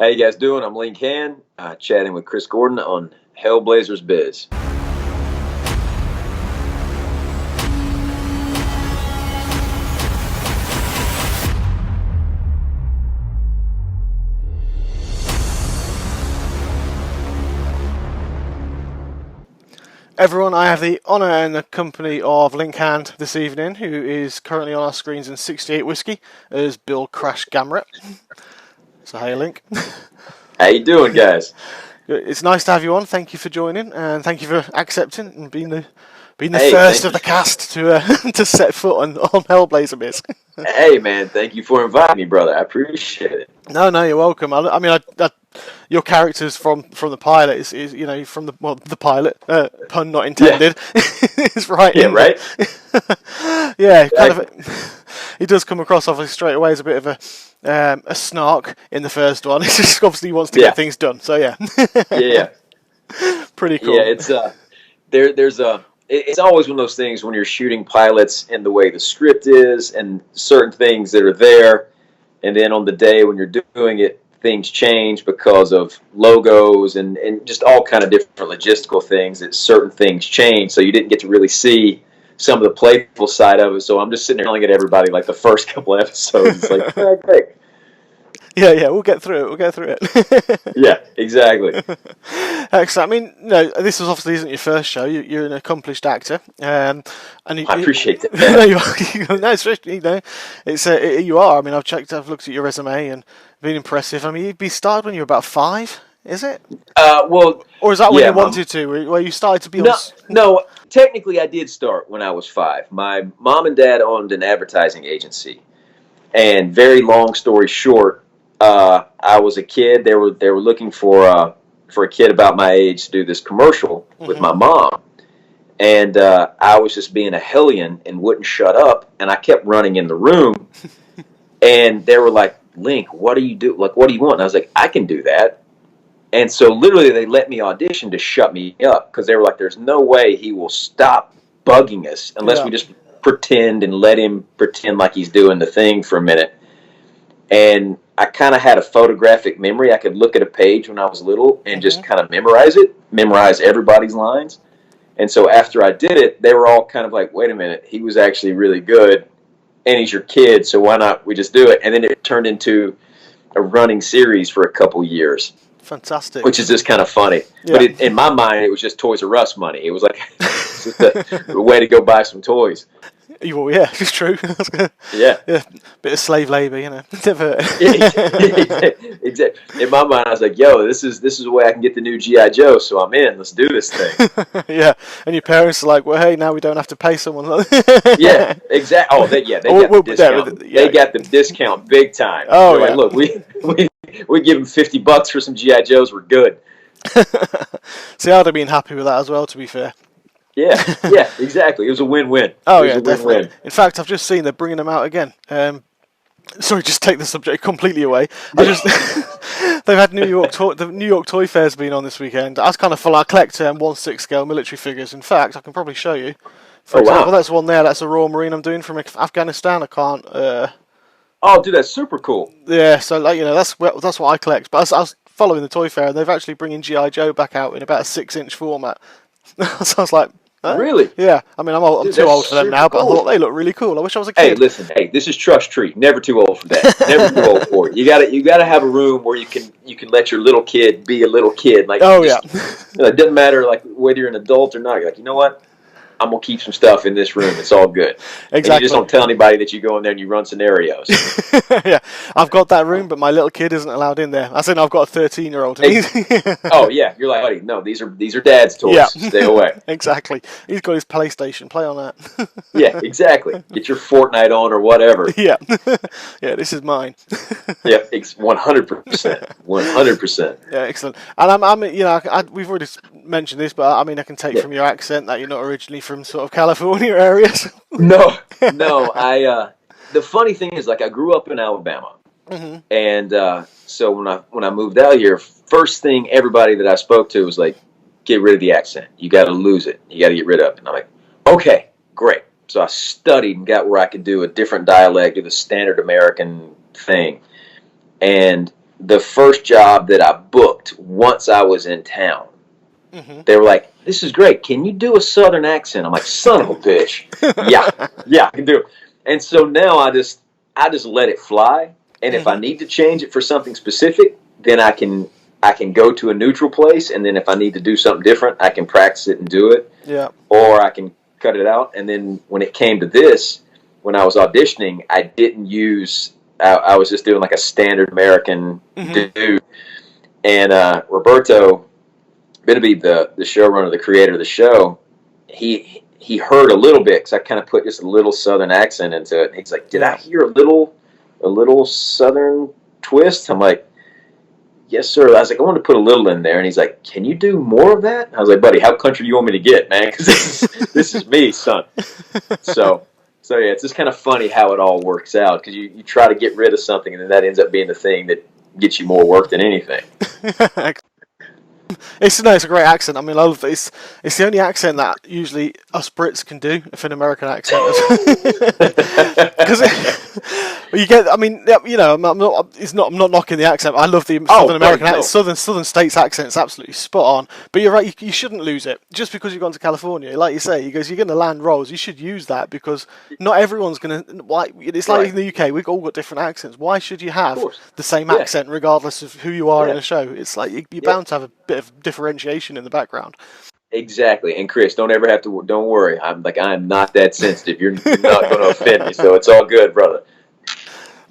How you guys doing? I'm Linc Hand, chatting with Chris Gordon on Hellblazers Biz. Everyone, I have the honour and the company of Linc Hand this evening, who is currently on our screens in 68 Whiskey, as Bill Crash Gamret. So hey, Link. How you doing, guys? It's nice to have you on. Thank you for joining, and thank you for accepting and being the Hey, first of the cast to to set foot on Hellblazer Biz. Hey, man, thank you for inviting me, brother. I appreciate it. No, you're welcome. Your characters from the pilot is from the pilot, pun not intended, is right. Yeah, right. Yeah, kind of. He does come across obviously straight away as a bit of a snark in the first one. It's just obviously he wants to get things done. So yeah. Yeah. Pretty cool. Yeah, it's it's always one of those things when you're shooting pilots and the way the script is and certain things that are there, and then on the day when you're doing it, things change because of logos and just all kind of different logistical things that certain things change. So you didn't get to really see some of the playful side of it. So I'm just sitting there yelling at everybody like the first couple of episodes. It's like, okay. Yeah, we'll get through it. Yeah, exactly. Excellent. I mean, no, this was obviously isn't your first show. You're an accomplished actor, and I appreciate that. You are. I mean, I've looked at your resume and been impressive. I mean, you'd be started when you were about 5, is it? Or is that when you wanted to, where you started to be? No. Technically, I did start when I was 5. My mom and dad owned an advertising agency, and very long story short, I was a kid. They were looking for a kid about my age to do this commercial with my mom, and I was just being a hellion and wouldn't shut up, and I kept running in the room, and they were like, "Link, what do you do? Like, what do you want?" And I was like, "I can do that." And so literally they let me audition to shut me up because they were like, "There's no way he will stop bugging us unless we just pretend and let him pretend like he's doing the thing for a minute." And I kind of had a photographic memory. I could look at a page when I was little and just kind of memorize everybody's lines. And so after I did it, they were all kind of like, "Wait a minute, he was actually really good, and he's your kid, so why not we just do it?" And then it turned into a running series for a couple years. Fantastic. Which is just kind of funny. Yeah. But in my mind, it was just Toys R Us money. It was like just a way to go buy some toys. Well, yeah, it's true. Yeah. Bit of slave labor, Never. Exactly. In my mind, I was like, "Yo, this is a way I can get the new G.I. Joe, so I'm in. Let's do this thing." Yeah, and your parents are like, "Well, hey, now we don't have to pay someone." Yeah, exactly. Oh, they got the discount. They got the discount big time. Oh, like, look, we give them $50 for some G.I. Joes. We're good. See, I'd have been happy with that as well, to be fair. Yeah, exactly. It was a win-win. Oh, yeah, definitely. Win-win. In fact, I've just seen they're bringing them out again. Sorry, just take the subject completely away. They've had the New York Toy Fair's been on this weekend. I kind of feel like I collect 1/6 scale military figures. In fact, I can probably show you. For example, wow. That's one there. That's a Royal Marine I'm doing from Afghanistan. I can't. Oh, dude, that's super cool. Yeah, so that's what I collect. But I was following the Toy Fair, and they've actually bringing G.I. Joe back out in about a 6-inch format. So I was like, huh? Really? Yeah. I mean, I'm too old for them now, but I thought they look really cool. I wish I was a kid. Hey, listen. Hey, this is Trust Tree. Never too old for that. Never too old for it. You gotta have a room where you can let your little kid be a little kid. Like, it doesn't matter like whether you're an adult or not. You're like, you know what? I'm going to keep some stuff in this room. It's all good. Exactly. And you just don't tell anybody that you go in there and you run scenarios. Yeah. I've got that room, but my little kid isn't allowed in there. I said I've got a 13-year-old. Oh, yeah. You're like, buddy, no, these are dad's toys. Yeah. Stay away. Exactly. He's got his PlayStation. Play on that. Yeah, exactly. Get your Fortnite on or whatever. Yeah. Yeah, this is mine. Yeah, 100%. 100%. Yeah, excellent. And we've already mentioned this, but I mean, I can take from your accent that you're not originally from sort of California areas. No. The funny thing is, like, I grew up in Alabama, and so when I moved out here, first thing everybody that I spoke to was like, "Get rid of the accent. You got to lose it. You got to get rid of it." And I'm like, "Okay, great." So I studied and got where I could do a different dialect, do the standard American thing, and the first job that I booked once I was in town, they were like, "This is great. Can you do a Southern accent?" I'm like, "Son of a bitch, yeah, I can do it." And so now I just let it fly. And if I need to change it for something specific, then I can go to a neutral place. And then if I need to do something different, I can practice it and do it. Yeah. Or I can cut it out. And then when it came to this, when I was auditioning, I didn't use. I was just doing like a standard American dude. And Roberto Benabe, the showrunner, the creator of the show, he heard a little bit because I kind of put just a little Southern accent into it. He's like, "Did I hear a little Southern twist?" I'm like, "Yes, sir." I was like, "I want to put a little in there," and he's like, "Can you do more of that?" I was like, "Buddy, how country do you want me to get, man? Because this is me, son." So yeah, it's just kind of funny how it all works out because you try to get rid of something, and then that ends up being the thing that gets you more work than anything. It's a great accent. I mean, I love it. It's the only accent that usually us Brits can do, if an American accent. Because you get, I mean, you know, I'm not knocking the accent. I love the Southern American accent. Southern States accent is absolutely spot on. But you're right, you shouldn't lose it just because you've gone to California. Like you say, you're going to land roles. You should use that because not everyone's going to. It's like in the UK, we've all got different accents. Why should you have the same accent regardless of who you are in a show? It's like you're bound to have a bit of differentiation in the background. Exactly. And Chris, don't worry. I am not that sensitive. You're not going to offend me, so it's all good, brother.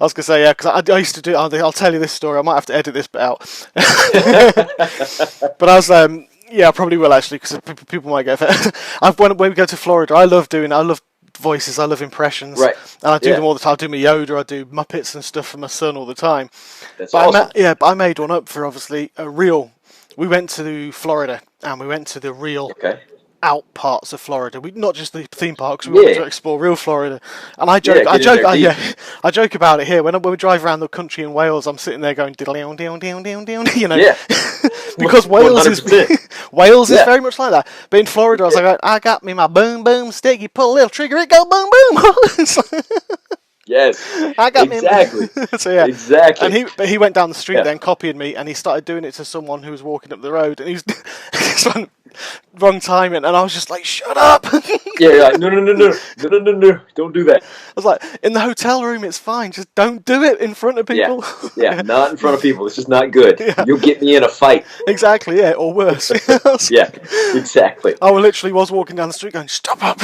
I was going to say, yeah, because I used to do. I'll tell you this story. I might have to edit this bit out. But I was, I probably will actually, because people might get offended. When we go to Florida, I love voices, I love impressions, right? And I do them all the time. I do my Yoda, I do Muppets and stuff for my son all the time. That's awesome. But I made one up for obviously a real. We went to Florida and we went to the real out parts of Florida. We not just the theme parks. We wanted to explore real Florida. And I joke, I joke about it here when we drive around the country in Wales. I'm sitting there going diddle down, you know, because Wales 100%. is very much like that. But in Florida, I was like, I got me my boom boom stick. You pull a little trigger, it go boom boom. Yes, I got exactly. So yeah, exactly. And he went down the street then, copied me, and he started doing it to someone who was walking up the road, and he's wrong timing, and I was just like, "Shut up!" You're like, no, don't do that. I was like, in the hotel room, it's fine, just don't do it in front of people. Yeah, not in front of people. This is not good. Yeah. You'll get me in a fight. Exactly, yeah, or worse. Yeah, exactly. I literally was walking down the street going, "Stop up!"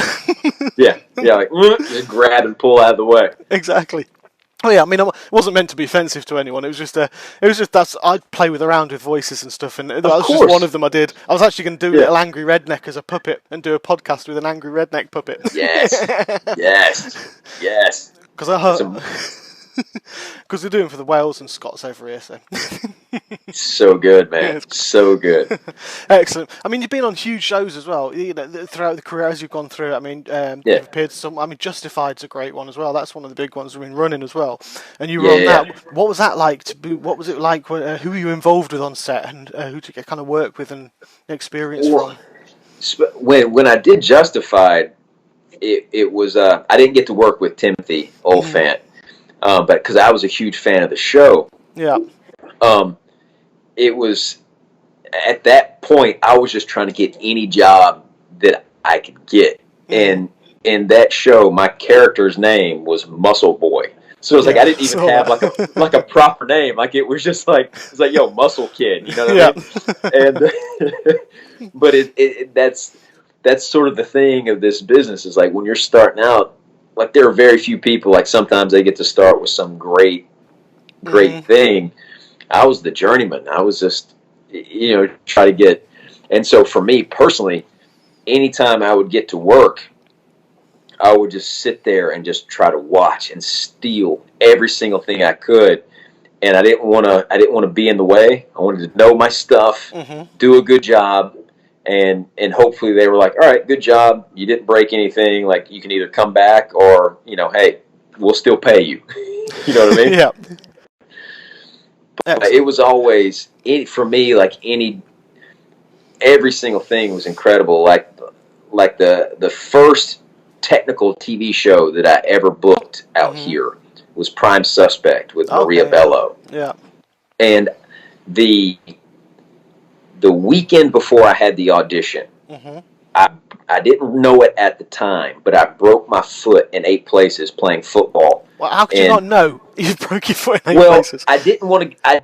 yeah, like just grab and pull out of the way. Exactly. Oh yeah, I mean, it wasn't meant to be offensive to anyone. It was just I'd play around with voices and stuff, and that was just one of them I did. I was actually going to do a little angry redneck as a puppet and do a podcast with an angry redneck puppet. Yes. Because I heard. Because we're doing for the Wales and Scots over here, so. So good, man. So good. Excellent. I mean, you've been on huge shows as well. You know, throughout the career as you've gone through. I mean, you've appeared some. I mean, Justified's a great one as well. That's one of the big ones we've been running as well. And you were on that. What was that like? What was it like? Who were you involved with on set, and who did you kind of work with and experience from? When I did Justified, it was I didn't get to work with Timothy Olyphant. But because I was a huge fan of the show, it was at that point I was just trying to get any job that I could get, and in that show, my character's name was Muscle Boy. So it was like I didn't even have like a proper name. Like it was just like yo, Muscle Kid, you know what I mean? And but that's sort of the thing of this business is like when you're starting out. Like there are very few people. Like sometimes they get to start with some great thing. I was the journeyman. I was just, try to get. And so for me personally, anytime I would get to work, I would just sit there and just try to watch and steal every single thing I could. And I didn't want to be in the way. I wanted to know my stuff, do a good job. And hopefully they were like, all right, good job. You didn't break anything. Like you can either come back or, hey, we'll still pay you. You know what I mean? Yeah. But it was always, for me, like every single thing was incredible. Like the first technical TV show that I ever booked out here was Prime Suspect with Maria Bello. Yeah. And the weekend before I had the audition, Mm-hmm. I didn't know it at the time, but I broke my foot in 8 places playing football. Well, how could you And not know you broke your foot in 8 well, places? I didn't want to.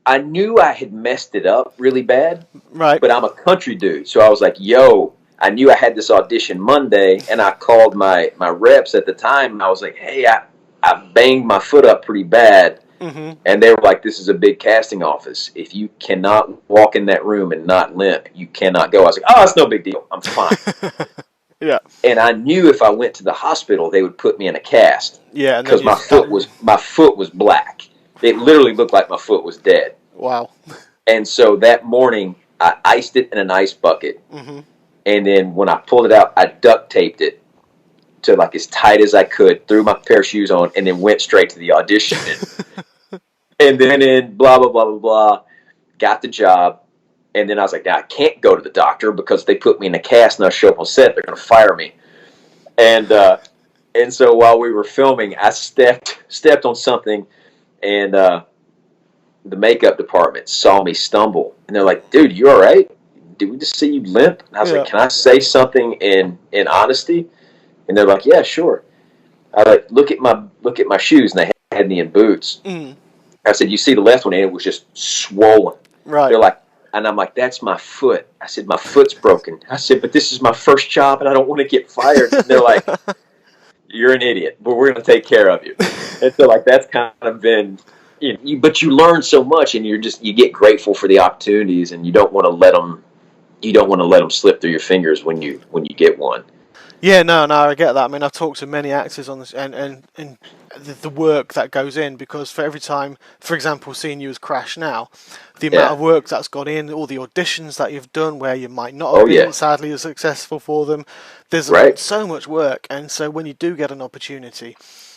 I knew I had messed it up really bad, Right. but I'm a country dude, so I was like, "Yo." I knew I had this audition Monday, and I called my reps at the time. And I was like, "Hey, I banged my foot up pretty bad." Mm-hmm. And they were like, "This is a big casting office. If you cannot walk in that room and not limp, you cannot go." I was like, "Oh, it's no big deal. I'm fine." Yeah. And I knew if I went to the hospital, they would put me in a cast Yeah, and then because my foot was black. It literally looked like my foot was dead. Wow. And so that morning, I iced it in an ice bucket, Mm-hmm. and then when I pulled it out, I duct taped it to like as tight as I could, threw my pair of shoes on, and then went straight to the audition. And then in blah blah blah blah blah, got the job. And then I was like, "Now I can't go to the doctor because they put me in a cast and I show up on set, they're going to fire me." And so while we were filming, I stepped on something, and the makeup department saw me stumble, and they're like, "Dude, you all right? Did we just see you limp?" And I was Yeah. like, "Can I say something in honesty?" And they're like, "Yeah, sure." I like look at my shoes, and they had me in boots. Mm. I said, "You see the left one?" And it was just swollen. Right. They're like, and I'm like, "That's my foot." I said, "My foot's broken." I said, "But this is my first job, and I don't want to get fired." And they're like, "You're an idiot, but we're going to take care of you." And so, like, that's kind of been, but you learn so much, and you get grateful for the opportunities, and you don't want to let them slip through your fingers when you get one. Yeah, no, I get that. I mean, I've talked to many actors on this, and the work that goes in, because for every time, for example, seeing you as Crash now, the amount Yeah. of work that's gone in, all the auditions that you've done where you might not have Oh been yeah. sadly as successful for them, there's Right. so much work, and so when you do get an opportunity,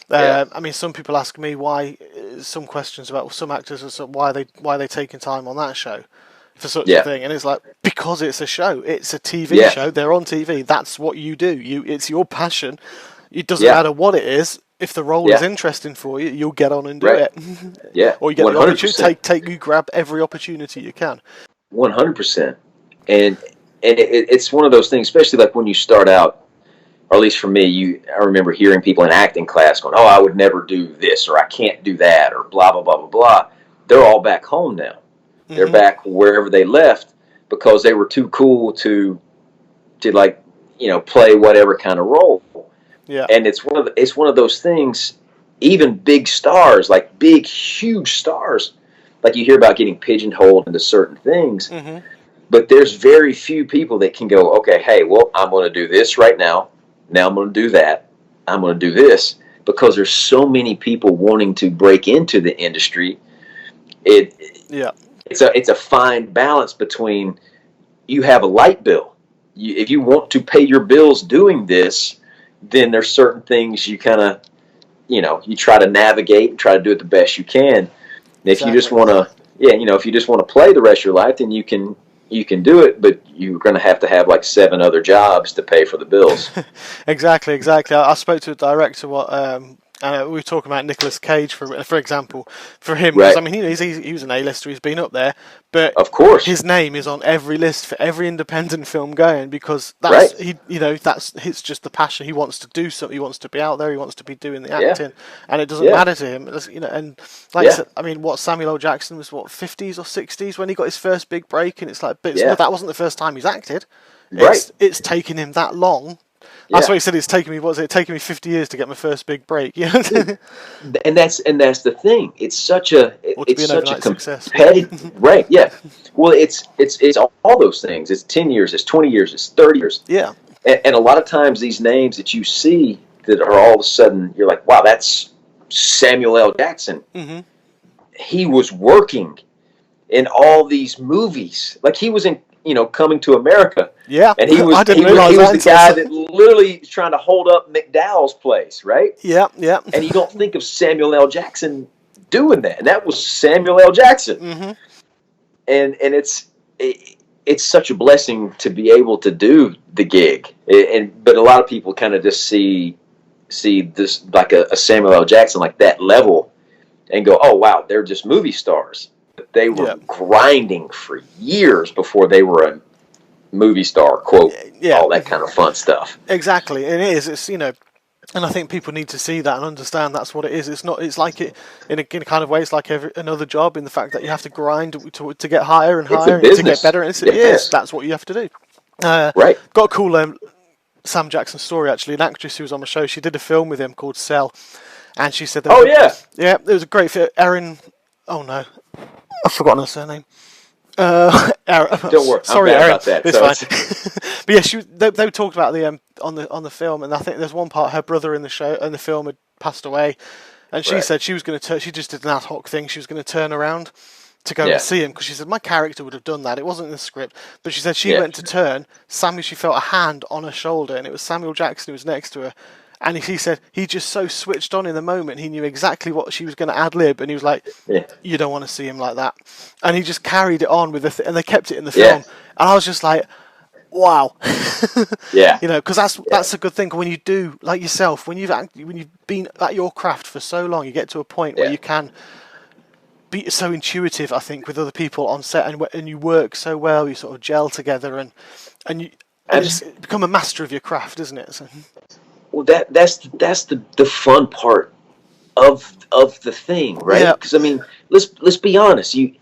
Yeah. I mean, some people ask me why, some questions about some actors, why they taking time on that show for such a Yeah. thing, and it's like, because it's a show, it's a TV Yeah. show, they're on TV, that's what you do, it's your passion, it doesn't Yeah. matter what it is. If the role is Yeah. interesting for you, you'll get on and do Right. it. Yeah. Or you get the opportunity, 100%. you grab every opportunity you can. 100%. And it's one of those things, especially like when you start out, or at least for me, I remember hearing people in acting class going, "Oh, I would never do this," or "I can't do that," or blah blah blah blah blah. They're all back home now. They're Hmm. back wherever they left because they were too cool to like, play whatever kind of role. Yeah. And it's one of those things. Even big stars, like big huge stars, like you hear about getting pigeonholed into certain things. Hmm. But there's very few people that can go, "Okay, hey, well, I'm going to do this right now. Now I'm going to do that. I'm going to do this," because there's so many people wanting to break into the industry. It Yeah. it's a fine balance between, you have a light bill. If you want to pay your bills doing this, then there's certain things you kind of, you try to navigate and try to do it the best you can. And if you just Exactly. want to, if you just want to play the rest of your life, then you can do it, but you're going to have like 7 other jobs to pay for the bills. Exactly. I spoke to a director. We were talking about Nicolas Cage for example. For him, because Right. I mean, he was an A-lister. He's been up there, but Of course. his name is on every list for every independent film going, because Right. it's just the passion. He wants to do something. He wants to be out there. He wants to be doing the Yeah. acting, and it doesn't Yeah. matter to him. And like I Yeah. said, I mean, what Samuel L. Jackson was, what, 50s or 60s when he got his first big break, and it's like, but Yeah. that wasn't the first time he's acted. Right. It's taken him that long. Yeah. That's what he said. It's taken me. What was it? Taken me 50 years to get my first big break. Yeah. And that's the thing. It's such a Or to be it's an such a overnight success. competitive right. Yeah. Well, it's all those things. It's 10 years. It's 20 years. It's 30 years. Yeah. And a lot of times these names that you see that are all of a sudden, you're like, "Wow, that's Samuel L. Jackson." Hmm. He was working in all these movies. Like he was in, Coming to America. Yeah. And he was I didn't he was, realise he was that the until guy that literally is trying to hold up McDowell's place, right? Yeah. Yeah. And you don't think of Samuel L. Jackson doing that. And that was Samuel L. Jackson. Hmm. And it's such a blessing to be able to do the gig. But a lot of people kind of just see this like a Samuel L. Jackson, like that level, and go, "Oh wow, they're just movie stars." They were grinding for years before they were a movie star, quote, all that kind of fun stuff. Exactly, and it is. It's, you know, and I think people need to see that and understand that's what it is. It's not. It's like it in a kind of way. It's like another job in the fact that you have to grind to get higher and higher and to get better. And it is. That's what you have to do. Right. Got a cool Sam Jackson story actually. An actress who was on the show. She did a film with him called Cell, and she said, yeah, it was a great fit. Erin. Oh no, I've forgotten her surname. Don't worry. Sorry, I'm bad Erin. about that. It's fine. But yeah, they talked about the on the film, and I think there's one part her brother in the film had passed away, and she said she was going to she just did an ad hoc thing. She was going to turn around to go and see him because she said my character would have done that. It wasn't in the script, but she said she went to turn. She felt a hand on her shoulder, and it was Samuel Jackson who was next to her. And he said he just so switched on in the moment. He knew exactly what she was going to ad lib, and he was like, "You don't want to see him like that." And he just carried it on with and they kept it in the film. And I was just like, "Wow." You know, because that's a good thing when you do like yourself when you've been at your craft for so long, you get to a point where you can be so intuitive. I think with other people on set, and you work so well, you sort of gel together, and you just become a master of your craft, isn't it? So. Well, that's the fun part of the thing, right? Because I mean, let's be honest. You,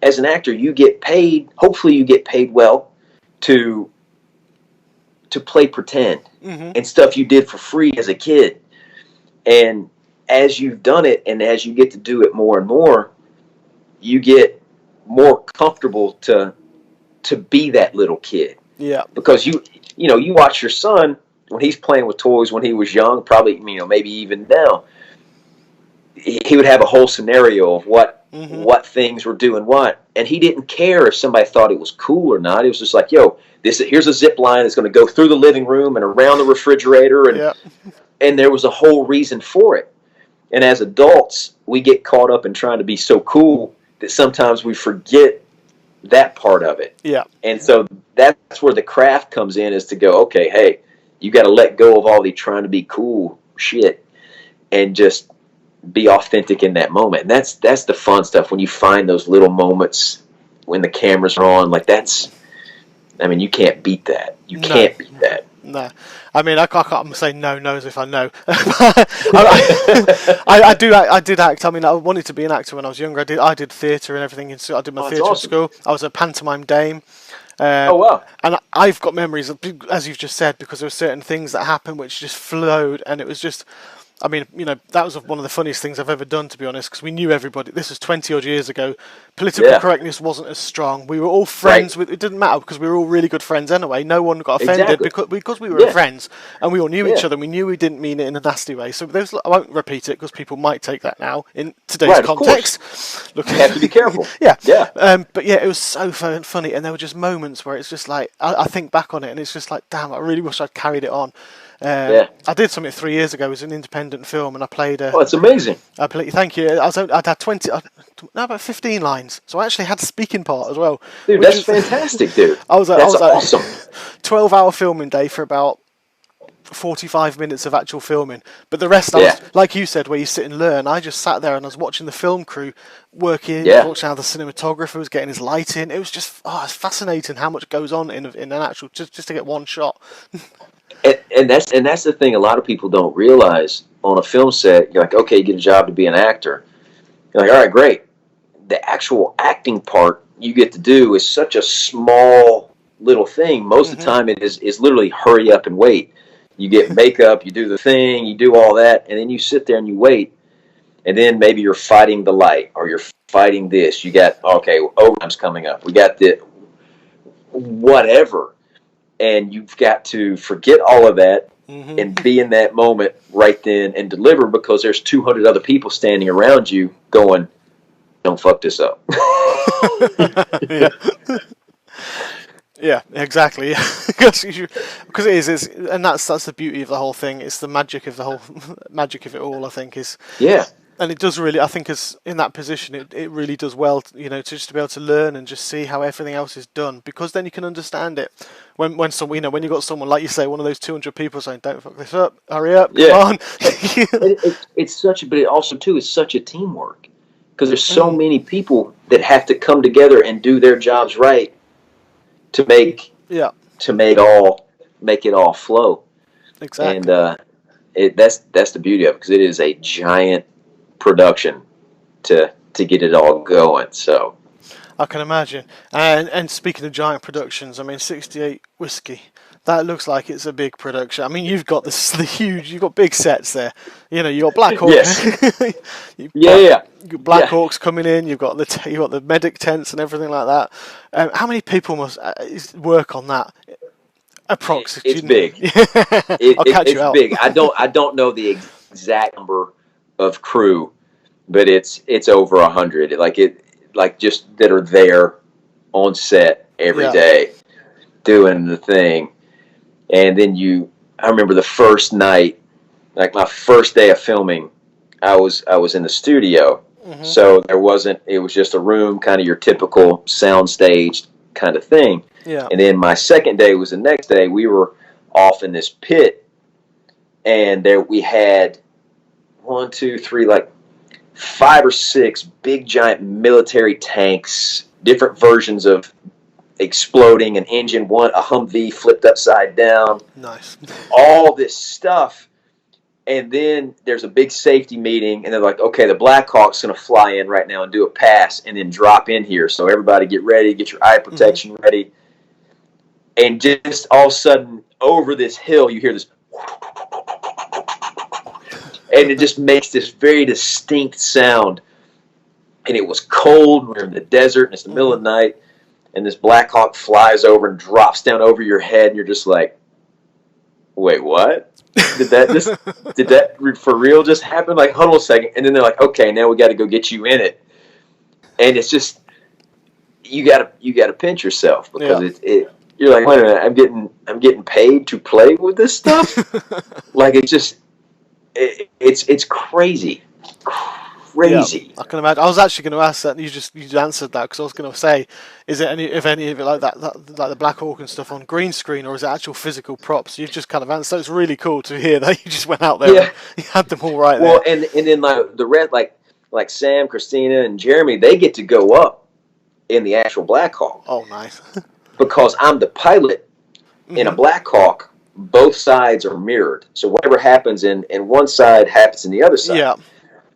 as an actor, you get paid. Hopefully, you get paid well to play pretend and stuff you did for free as a kid. And as you've done it, and as you get to do it more and more, you get more comfortable to be that little kid. Yeah. Because you watch your son. When he's playing with toys when he was young, probably, maybe even now, he would have a whole scenario of what things were doing what, and he didn't care if somebody thought it was cool or not. It was just like, here's a zip line that's going to go through the living room and around the refrigerator, and there was a whole reason for it. And as adults, we get caught up in trying to be so cool that sometimes we forget that part of it. Yeah. And so that's where the craft comes in, is to go, okay, hey, you got to let go of all the trying to be cool shit and just be authentic in that moment. And that's the fun stuff when you find those little moments when the cameras are on. Like you can't beat that. You can't beat that. No, I mean I can't say no as if I know. I did act. I mean, I wanted to be an actor when I was younger. I did theatre and everything. I did my theatre at school. I was a pantomime dame. Oh wow! And I've got memories of, as you've just said, because there were certain things that happened which just flowed, and it was just. I mean, that was one of the funniest things I've ever done, to be honest, because we knew everybody. This was 20 odd years ago. Political correctness wasn't as strong. We were all friends. It didn't matter because we were all really good friends anyway. No one got offended because we were friends and we all knew each other. And we knew we didn't mean it in a nasty way. So I won't repeat it because people might take that now in today's context. Look, you have to be careful. But yeah, it was so funny, and there were just moments where it's just like I think back on it, and it's just like, damn, I really wish I'd carried it on. I did something 3 years ago. It was an independent film, and I played. Oh, it's amazing! Thank you. I'd had about 15 lines, so I actually had a speaking part as well. Dude, that's fantastic, dude. That's awesome. 12-hour filming day for about 45 minutes of actual filming, but the rest, I was, like you said, where you sit and learn. I just sat there and I was watching the film crew working, watching how the cinematographer was getting his light in. It was just, it's fascinating how much goes on in an actual just to get one shot. And that's the thing a lot of people don't realize on a film set. You're like, okay, you get a job to be an actor. You're like, all right, great. The actual acting part you get to do is such a small little thing. Most of the time it is literally hurry up and wait. You get makeup, you do the thing, you do all that, and then you sit there and you wait. And then maybe you're fighting the light or you're fighting this. You got, okay, overtime's coming up. We got the whatever. And you've got to forget all of that and be in that moment right then and deliver, because there's 200 other people standing around you going, don't fuck this up. Yeah, exactly. Because it is, and that's the beauty of the whole thing. It's the magic of it all. I think is and it does really. I think as in that position, it really does well. To just to be able to learn and just see how everything else is done, because then you can understand it. When you got someone like you say, one of those 200 people saying, "Don't fuck this up, hurry up, come on." It's such, but it also too is such a teamwork. because there's so many people that have to come together and do their jobs right to make make it all flow. Exactly. And that's the beauty of it, because it is a giant production to get it all going. So I can imagine. And speaking of giant productions, I mean, 68 Whiskey. That looks like it's a big production. I mean, you've got you've got big sets there. You know, you got Black Hawk. yes, You've yeah. Black Hawks coming in. You've got the medic tents and everything like that. How many people must work on that? Approximately. It's big. I'll catch you It's out. big. I don't know the exact number of crew, but it's over 100. Like just that are there on set every day doing the thing. And then I remember the first night, like my first day of filming, I was in the studio. Mm-hmm. So it was just a room, kind of your typical soundstage kind of thing. Yeah. And then my second day was the next day. We were off in this pit, and there we had 1, 2, 3, like 5 or 6 big giant military tanks, different versions of exploding, an engine, a Humvee flipped upside down. Nice. All this stuff. And then there's a big safety meeting, and they're like, okay, the Black Hawk's going to fly in right now and do a pass and then drop in here. So everybody get ready, get your eye protection ready. And just all of a sudden, over this hill, you hear this, and it just makes this very distinct sound. And it was cold. We're in the desert, and it's the middle of the night. And this Black Hawk flies over and drops down over your head, and you're just like, wait, what? Did that for real just happen? Like, hold on a second. And then they're like, okay, now we got to go get you in it. And it's just, you gotta pinch yourself, because you're like, wait a minute, I'm getting paid to play with this stuff. Like, it's crazy. Crazy. Yeah, I can imagine. I was actually going to ask that. You answered that, because I was going to say, is it any of it like that, like the Black Hawk and stuff on green screen, or is it actual physical props? You've just kind of answered. So it's really cool to hear that you just went out there and you had them all right there. Well, and then like the red, like Sam, Christina, and Jeremy, they get to go up in the actual Black Hawk. Oh, nice. Because I'm the pilot in a Black Hawk. Both sides are mirrored, so whatever happens in one side happens in the other side. Yeah.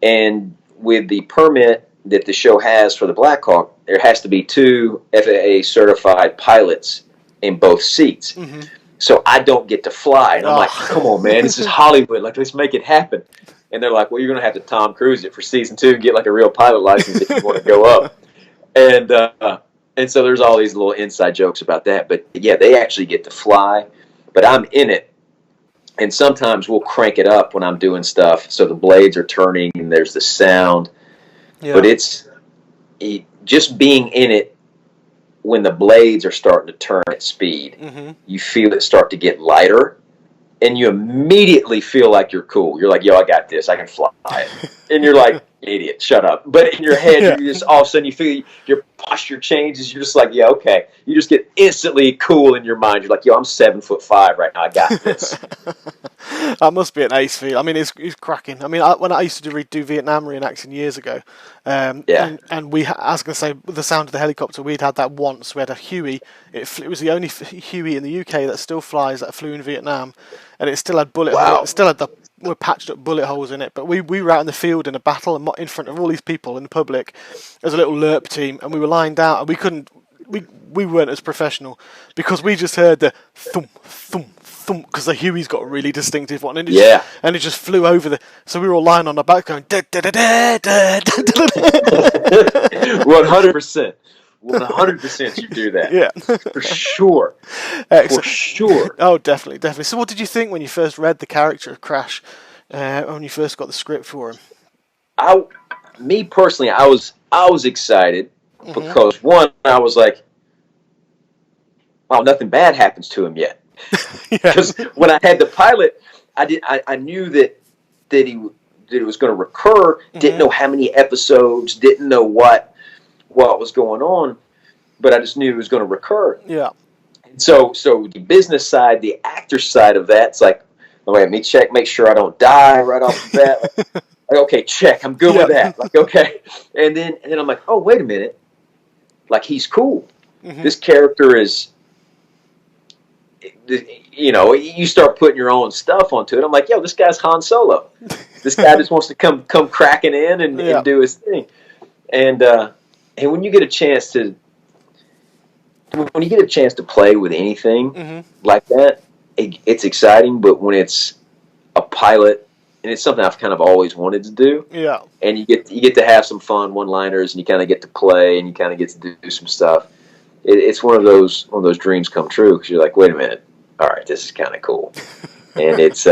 And with the permit that the show has for the Black Hawk, there has to be 2 FAA certified pilots in both seats. Mm-hmm. So I don't get to fly. And I'm like, come on, man, this is Hollywood. Like, let's make it happen. And they're like, well, you're going to have to Tom Cruise it for season 2 and get like a real pilot license if you want to go up. And so there's all these little inside jokes about that. But yeah, they actually get to fly. But I'm in it. And sometimes we'll crank it up when I'm doing stuff, so the blades are turning and there's the sound. Yeah. But it's just being in it when the blades are starting to turn at speed. Mm-hmm. You feel it start to get lighter, and you immediately feel like you're cool. You're like, yo, I got this. I can fly it. And you're like, idiot, shut up. But in your head, you just all of a sudden you feel your posture changes. You're just like, yeah, okay. You just get instantly cool in your mind. You're like, yo, I'm 7'5" right now. I got this. That must be an ace feel. I mean, it's cracking. I mean, when I used to do Vietnam reenacting years ago, and we, I was going to say, with the sound of the helicopter, we'd had that once. We had a Huey. It was the only Huey in the UK that still flies, that flew in Vietnam, and it still had it still had the patched up bullet holes in it. But we were out in the field in a battle in front of all these people in the public as a little LERP team, and we were lying down, and we weren't as professional, because we just heard the thump, thump, thump, because the Huey's got a really distinctive one, and it just flew over so we were all lying on our back going da da da da da da da. 100%. 100% you do that. Yeah. For sure. Excellent. For sure. Oh, definitely. So what did you think when you first read the character of Crash, when you first got the script for him? Me personally, I was excited, because one, I was like, wow, nothing bad happens to him yet. Because when I had the pilot, I knew that it was going to recur. Didn't know how many episodes. Didn't know what was going on, but I just knew it was going to recur. Yeah. So the business side, the actor side of that, it's like, wait, let me check, make sure I don't die right off the bat. Like, okay, check. I'm good with that. Like, okay. And then I'm like, oh, wait a minute. Like, he's cool. This character is, you start putting your own stuff onto it. I'm like, yo, this guy's Han Solo. This guy just wants to come cracking in and do his thing. And when you get a chance to play with anything like that, it's exciting. But when it's a pilot, and it's something I've kind of always wanted to do, and you get to have some fun one-liners, and you kind of get to play, and you kind of get to do some stuff. It's one of those dreams come true, because you're like, wait a minute, all right, this is kind of cool, and it's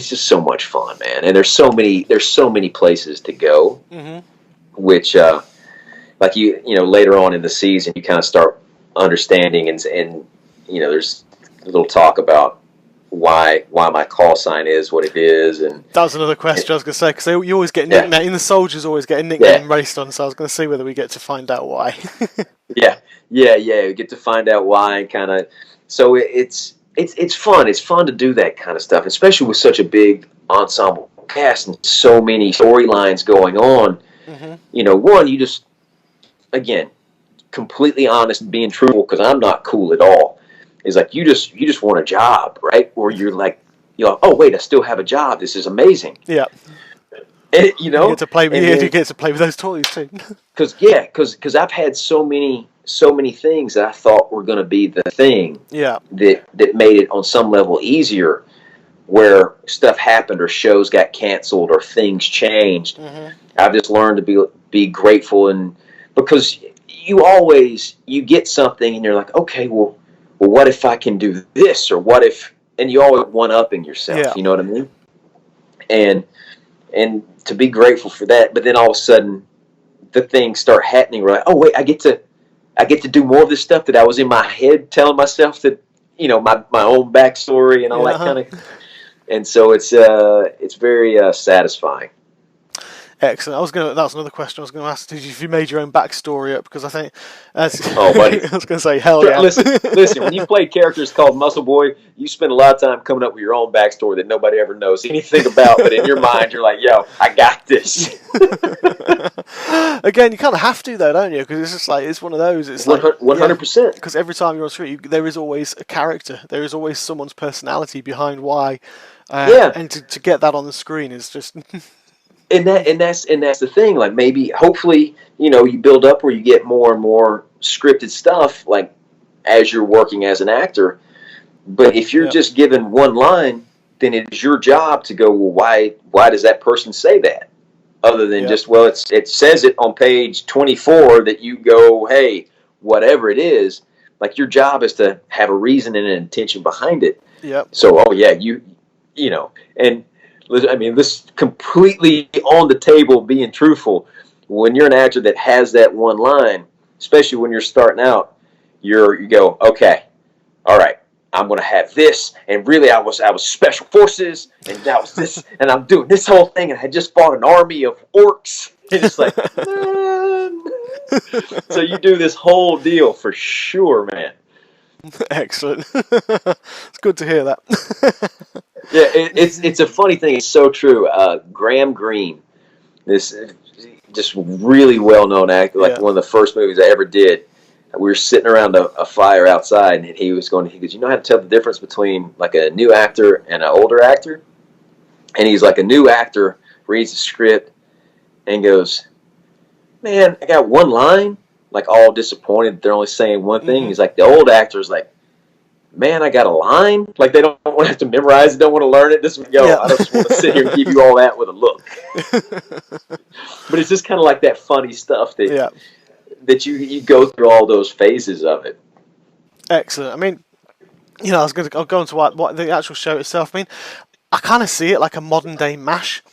just so much fun, man. And there's so many places to go, which like later on in the season, you kind of start understanding, and there's a little talk about why my call sign is what it is, and that was another question I was going to say, because you always get nickname, and the soldiers always get a nickname raced on. So I was going to see whether we get to find out why. We get to find out why, and kind of. So it's fun. It's fun to do that kind of stuff, especially with such a big ensemble cast and so many storylines going on. One, you just, again, completely honest, being truthful, because I'm not cool at all. Is like you just want a job, right? Or you're like, oh wait, I still have a job. This is amazing. Yeah. And, you get to play with you get to play with those toys too. Because I've had so many things that I thought were going to be the thing. Yeah. That made it on some level easier, where stuff happened or shows got canceled or things changed. I've just learned to be grateful, and because you get something and you're like, okay, well, what if I can do this, or what if, and you always one-upping yourself, you know what I mean? And to be grateful for that, but then all of a sudden, the things start happening. We're like, oh wait, I get to do more of this stuff that I was in my head telling myself that, my own backstory and all that kind of, and so it's very satisfying. Excellent. That was another question I was going to ask. If you made your own backstory up, because I think, oh, buddy, I was going to say, hell yeah. Listen. When you play characters called Muscle Boy, you spend a lot of time coming up with your own backstory that nobody ever knows anything about. But in your mind, you're like, yo, I got this. Again, you kind of have to, though, don't you? Because it's just like, it's one of those. It's 100%. Because every time you're on screen, there is always a character. There is always someone's personality behind why. And to get that on the screen is just. And that's the thing. Like, maybe, hopefully, you build up where you get more and more scripted stuff, like, as you're working as an actor. But if you're just given one line, then it is your job to go, well, why does that person say that? Other than just, well, it says it on page 24 that you go, hey, whatever it is. Like, your job is to have a reason and an intention behind it. Yep. So, and. I mean, this completely on the table, being truthful. When you're an actor that has that one line, especially when you're starting out, you go, okay, all right, I'm going to have this, and really I was special forces, and that was this, and I'm doing this whole thing, and I had just fought an army of orcs. It's like, so you do this whole deal for sure, man. Excellent. It's good to hear that. Yeah, it's a funny thing. It's so true. Graham Greene, this just really well-known actor, like one of the first movies I ever did. We were sitting around a fire outside, and he goes, you know how to tell the difference between like a new actor and an older actor? And he's like, a new actor reads the script and goes, man, I got one line, like all disappointed they're only saying one thing. He's like, the old actor's like, man, I got a line. Like, they don't want to have to memorize it, don't want to learn it. I just want to sit here and give you all that with a look. But it's just kind of like that funny stuff that you go through all those phases of it. Excellent. I mean, I'll go into what the actual show itself. I mean, I kind of see it like a modern day MASH.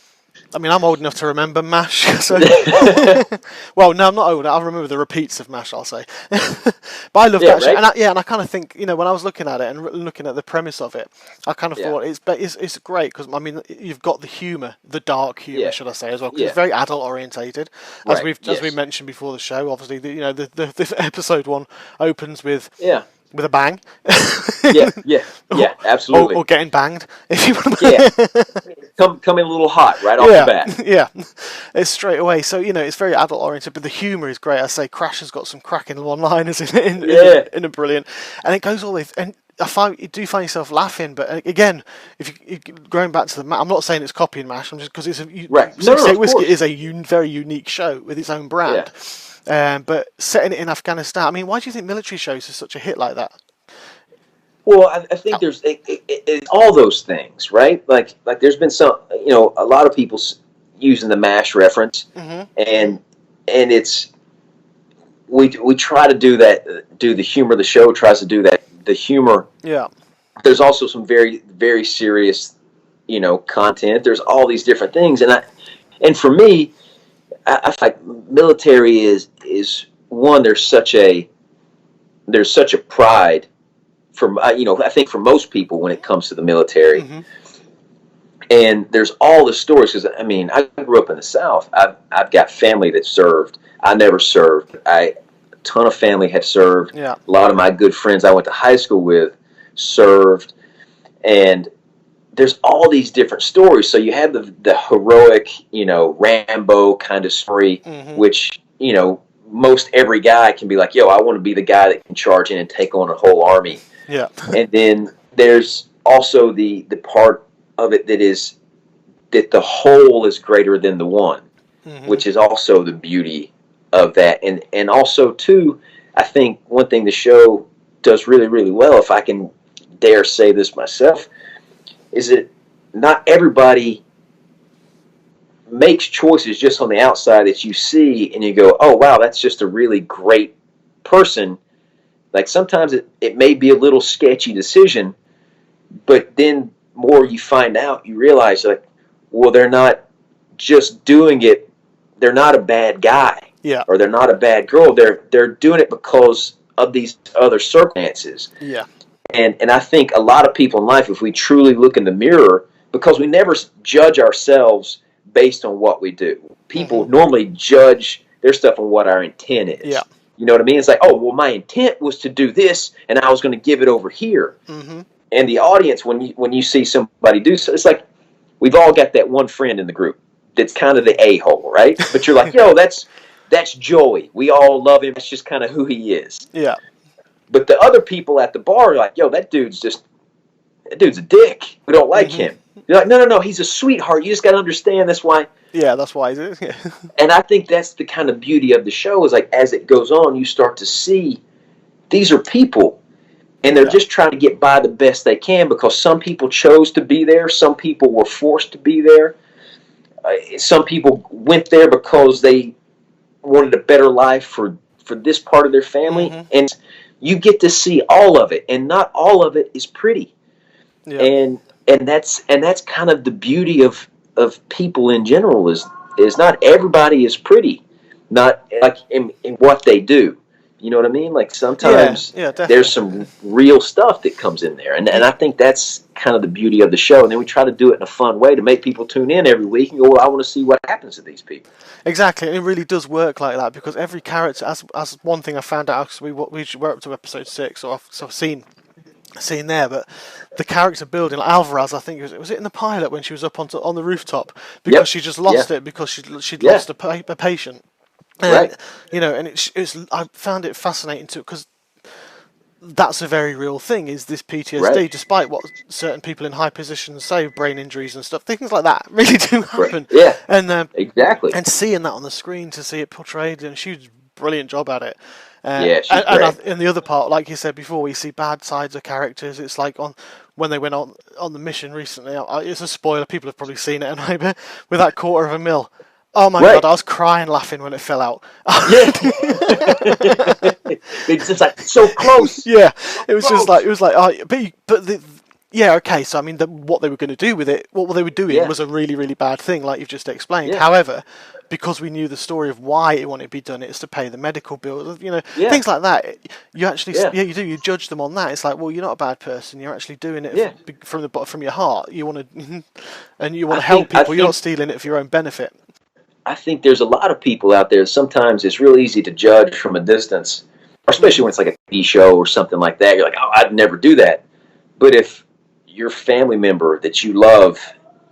I mean, I'm old enough to remember MASH. So. Well, no, I'm not old. I remember the repeats of MASH, I'll say. But I love that show. Right? And I kind of think, when I was looking at it and looking at the premise of it, I kind of thought it's great because, I mean, you've got the humour, the dark humour, should I say, as well, because it's very adult orientated. As we mentioned before the show, obviously, the episode one opens with with a bang. Yeah, yeah, yeah, absolutely. Or getting banged, if you want Yeah, to. come in a little hot right off the Yeah, bat. yeah, it's straight away. So it's very adult oriented, but the humour is great. I say Crash has got some cracking one-liners Yeah, in a brilliant, and it goes all the way. And I find you do find yourself laughing, but again, if you going back to I'm not saying it's copying MASH. I'm just because it's right. No, no, 68 of Whiskey course. is a very unique show with its own Yeah. brand. But setting it in Afghanistan, I mean, why do you think military shows are such a hit like that? Well, I think there's it's all those things, right? Like there's been some, a lot of people using the MASH reference, Mm-hmm. and it's we try to do that. Do the humor. The show tries to do that. The humor. Yeah. There's also some very very serious, content. There's all these different things, and for me, I feel like military is one. There's such a pride for I think for most people when it comes to the military, Mm-hmm. and there's all the stories. Because I mean, I grew up in the South. I've got family that served. I never served. A ton of family have served. Yeah. A lot of my good friends I went to high school with served, and there's all these different stories. So you have the heroic, Rambo kind of story, Mm-hmm. which most every guy can be like, yo, I want to be the guy that can charge in and take on a whole army. Yeah. And then there's also the part of it that is that the whole is greater than the one, Mm-hmm. which is also the beauty of that. And also too, I think one thing the show does really, really well, if I can dare say this myself, is that not everybody makes choices just on the outside that you see and you go, oh wow, that's just a really great person. Like sometimes it may be a little sketchy decision, but then more you find out, you realize like, well, they're not just doing it. They're not a bad guy, Yeah. or they're not a bad girl. They're doing it because of these other circumstances. Yeah. And I think a lot of people in life, if we truly look in the mirror, because we never judge ourselves based on what we do. People Mm-hmm. normally judge their stuff on what our intent Yeah. is. You know what I mean? It's like, oh, well, my intent was to do this, and I was going to give it over here. Mm-hmm. And the audience, when you see somebody do so, it's like we've all got that one friend in the group that's kind of the a-hole, right? But you're like, yo, that's Joey. We all love him. That's just kind of who he is. Yeah. But the other people at the bar are like, yo, that dude's a dick. We don't like Mm-hmm. him. You're like, no, no, no. He's a sweetheart. You just got to understand that's why. Yeah, that's why it is. Yeah. And I think that's the kind of beauty of the show is like as it goes on, you start to see these are people, and they're just trying to get by the best they can because some people chose to be there. Some people were forced to be there. Some people went there because they wanted a better life for this part of their family. Mm-hmm. And you get to see all of it, and not all of it is pretty. Yeah. And that's kind of the beauty of people in general is not everybody is pretty, not like in what they do. You know what I mean? Like sometimes Yeah, definitely. there's some real stuff that comes in there, and I think that's kind of the beauty of the show. And then we try to do it in a fun way to make people tune in every week and go, well, I want to see what happens to these people. Exactly, it really does work like that because every character, as one thing I found out, because we're up to episode 6, so I've seen there, but the character building, like Alvarez, I think was it in the pilot when she was up on the rooftop because Yep. she just lost Yeah. it because she'd Yeah. lost a patient, and, Right. and it's I found it fascinating too because that's a very real thing is this PTSD, Right. despite what certain people in high positions say, brain injuries and stuff, things like that really do happen. Right. Yeah. And Exactly. and seeing that on the screen, to see it portrayed, and she did a brilliant job at it. Yeah, she's and great. in the other part, like you said before, we see bad sides of characters. It's like when they went on the mission recently. It's a spoiler. People have probably seen it anyway. But with that $250,000, oh my Right. god, I was crying laughing when it fell out. Yeah. It's just like so close. Yeah, it was just like oh, yeah, okay. So I mean, what they were going to do with it, what they were doing, Yeah. was a really, really bad thing, like you've just explained. Yeah. However, because we knew the story of why it wanted to be done, it's to pay the medical bills, Yeah. things like that. You actually, Yeah. you do. You judge them on that. It's like, well, you're not a bad person. You're actually doing it Yeah. from your heart. You want to, and you want to I help think- I people. You're not think- stealing it for your own benefit. I think there's a lot of people out there. Sometimes it's real easy to judge from a distance especially when it's like a TV show or something like that. You're like, oh, I'd never do that. But if your family member that you love,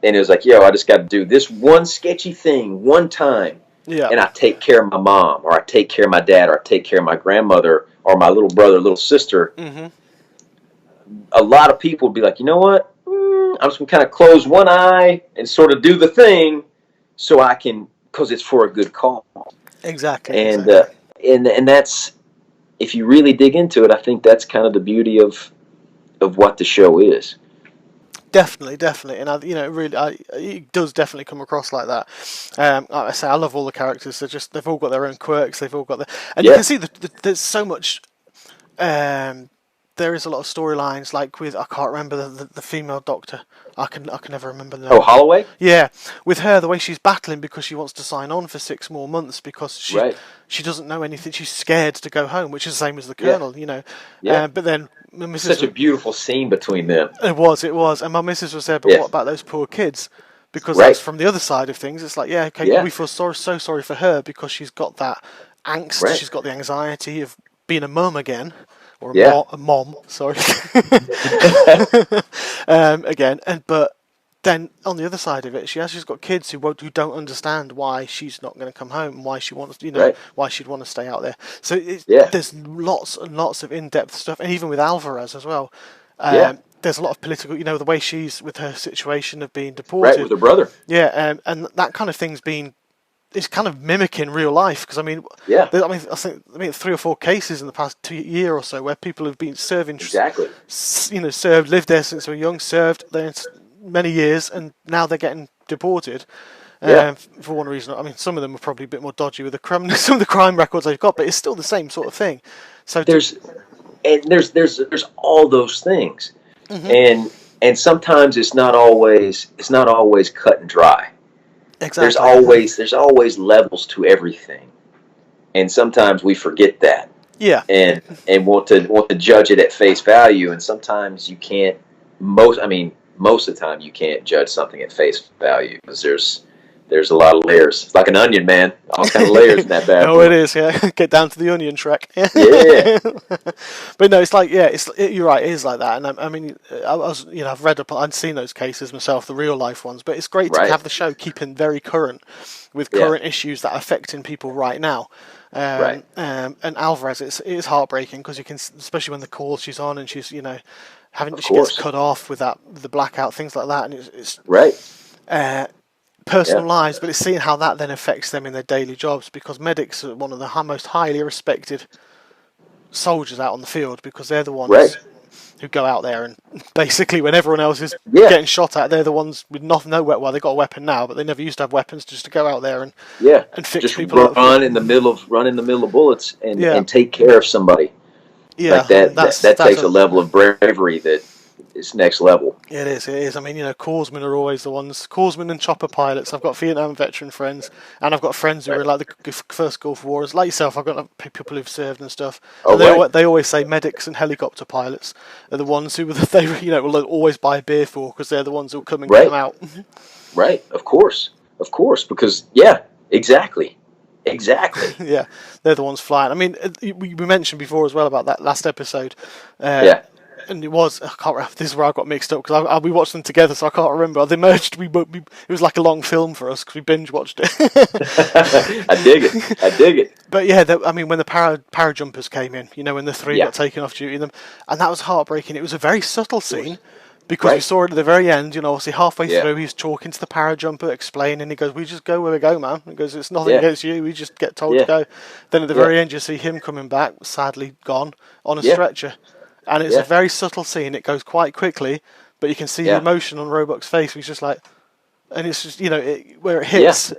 and it was like, yo, I just got to do this one sketchy thing one time, Yeah. and I take care of my mom, or I take care of my dad, or I take care of my grandmother, or my little brother, little sister. Mm-hmm. A lot of people would be like, you know what? I'm just going to kind of close one eye and sort of do the thing so I can, because it's for a good cause. Exactly. And, Exactly. and that's, if you really dig into it, I think that's kind of the beauty of what the show is. Definitely, definitely, and it does definitely come across like that. Like I say, I love all the characters. They've all got their own quirks. They've all got and you Yeah. can see there's so much. There is a lot of storylines, like with, I can't remember the female doctor. I can never remember the name. Oh, Holloway? Yeah, with her, the way she's battling because she wants to sign on for 6 more months because Right. she doesn't know anything. She's scared to go home, which is the same as the Yeah. Colonel, Yeah. But then my missus, Such a beautiful scene between them. it was, and my missus was there. But Yeah. what about those poor kids? Because Right. that's from the other side of things. It's like, yeah, okay, Yeah. we feel so sorry for her because she's got that angst. Right. She's got the anxiety of being a mum again. Or Yeah. a mom, sorry. Again, but then on the other side of it, she's got kids who don't understand why she's not going to come home and why she wants, Right. why she'd want to stay out there. So Yeah. there's lots and lots of in-depth stuff, and even with Alvarez as well. Yeah. There's a lot of political, the way she's with her situation of being Right, deported. with her brother. Yeah, and that kind of thing's been. It's kind of mimicking real life because Yeah. I think 3 or 4 cases in the past year or so where people have been serving, Exactly. lived there since they were young, served there many years, and now they're getting deported. Yeah. For one reason, some of them are probably a bit more dodgy with some of the crime records they've got, but it's still the same sort of thing. So There's all those things, Mm-hmm. and sometimes it's not always cut and dry. exactly. There's always levels to everything, and sometimes we forget that, Yeah, and want to judge it at face value, and sometimes you can't. Most of the time you can't judge something at face value because there's a lot of layers. It's like an onion, man. All kind of layers in that bad oh, boy. it is. Yeah, get down to the onion, Shrek. Yeah. But no, it's like, yeah, you're right. It is like that, and I was, I've read up, I'd seen those cases myself, the real life ones. But it's great to Right. have the show keeping very current with Yeah. current issues that are affecting people right now. Right. And Alvarez, it is heartbreaking because you can, especially when the call she's on and she's, Of she gets course. cut off with the blackout, things like that, and it's Right. personal Yeah. lives, but it's seeing how that then affects them in their daily jobs because medics are one of the most highly respected soldiers out on the field because they're the ones Right. who go out there and basically when everyone else is Yeah. getting shot at, they're the ones with no weapon. Well, they got a weapon now, but they never used to have weapons just to go out there and Yeah. fix Just people up. run in the middle of bullets Yeah. and take care of somebody. Yeah, Like that. that's That takes a level of bravery that is next level. It is. Corpsmen are always the ones. Corpsmen and chopper pilots. I've got Vietnam veteran friends, and I've got friends who Right. are like the first Gulf Wars. Like yourself, I've got people who've served and stuff. Oh, And they right. they always say medics and helicopter pilots are the ones who they will always buy a beer for because they're the ones who'll come and get Right. them out. Right. Of course. Because exactly. Yeah, they're the ones flying. We mentioned before as well about that last episode. Yeah. And it was, I can't remember, this is where I got mixed up because we watched them together, so I can't remember. They merged. It was like a long film for us because we binge watched it. I dig it. But yeah, when the parajumpers came in, when the 3 Yeah. got taken off duty, and that was heartbreaking. It was a very subtle scene because we Right. saw it at the very end. Obviously halfway Yeah. through, he's talking to the parajumper, explaining. He goes, "We just go where we go, man." He goes, "It's nothing Yeah. against you. We just get told Yeah. to go." Then at the Yeah. very end, you see him coming back, sadly gone on a Yeah. stretcher, and it's Yeah. a very subtle scene. It goes quite quickly, but you can see the Yeah. emotion on Roebuck's face. He's just like, and it's just where it hits,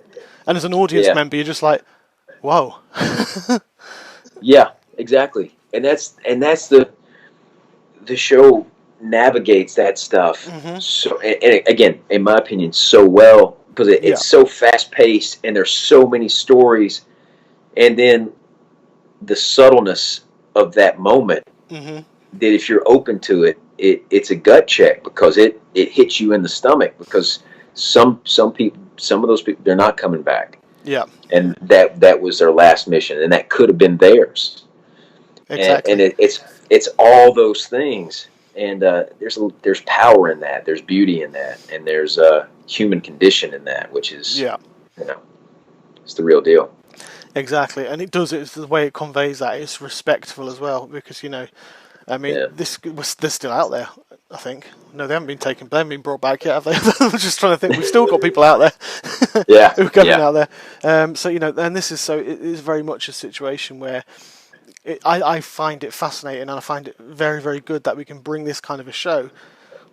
and as an audience Yeah. member, you're just like, "Whoa." Yeah, exactly. And that's the show navigates that stuff so and again, in my opinion, so well because Yeah. it's so fast paced and there's so many stories, and then the subtleness of that moment hmm that if you're open to it's a gut check because it hits you in the stomach because some of those people, they're not coming back, Yeah. and that was their last mission, and that could have been theirs. and exactly. it's all those things, and there's power in that, there's beauty in that, and there's human condition in that, which is, Yeah, you know, it's the real deal. exactly. And it does. It's the way it conveys that. It's respectful as well because I mean, Yeah, they're still out there. I think. No, they haven't been taken. They haven't been brought back yet, have they? I'm just trying to think. We've still got people out there yeah, who are going yeah, out there. So and this is so. It is very much a situation where I find it fascinating, and I find it very, very good that we can bring this kind of a show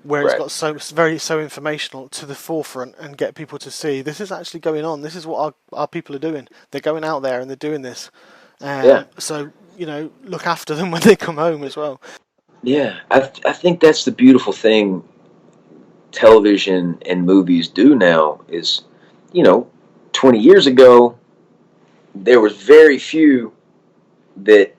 where it's right, got so informational to the forefront and get people to see this is actually going on. This is what our people are doing. They're going out there and they're doing this. yeah, So look after them when they come home as well. yeah. I think that's the beautiful thing television and movies do now is, you know, 20 years ago there was very few that